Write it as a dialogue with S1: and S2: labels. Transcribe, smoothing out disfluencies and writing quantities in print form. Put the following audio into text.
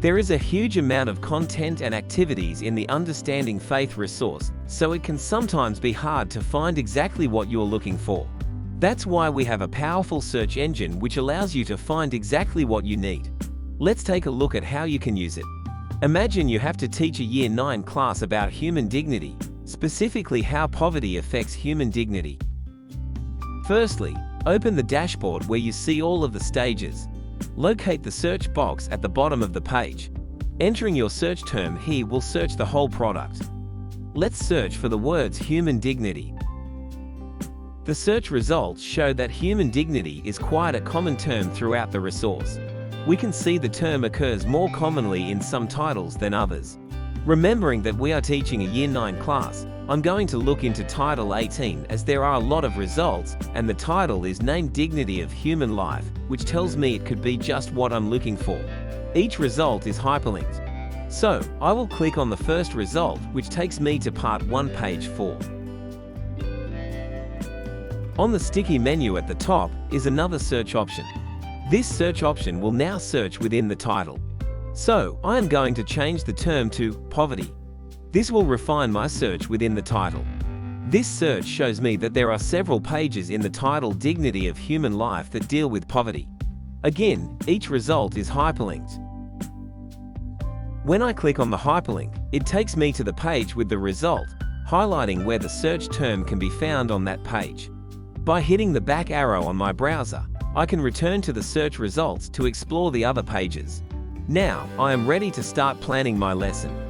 S1: There is a huge amount of content and activities in the Understanding Faith resource, so it can sometimes be hard to find exactly what you're looking for. That's why we have a powerful search engine which allows you to find exactly what you need. Let's take a look at how you can use it. Imagine you have to teach a Year 9 class about human dignity, specifically how poverty affects human dignity. Firstly, open the dashboard where you see all of the stages. Locate the search box at the bottom of the page. Entering your search term here will search the whole product. Let's search for the words human dignity. The search results show that human dignity is quite a common term throughout the resource. We can see the term occurs more commonly in some titles than others. Remembering that we are teaching a Year 9 class, I'm going to look into Title 18 as there are a lot of results, and the title is named Dignity of Human Life, which tells me it could be just what I'm looking for. Each result is hyperlinked. So, I will click on the first result, which takes me to Part 1, Page 4. On the sticky menu at the top is another search option. This search option will now search within the title. So, I am going to change the term to poverty. This will refine my search within the title. This search shows me that there are several pages in the title Dignity of Human Life that deal with poverty. Again, each result is hyperlinked. When I click on the hyperlink, it takes me to the page with the result, highlighting where the search term can be found on that page. By hitting the back arrow on my browser, I can return to the search results to explore the other pages. Now, I am ready to start planning my lesson.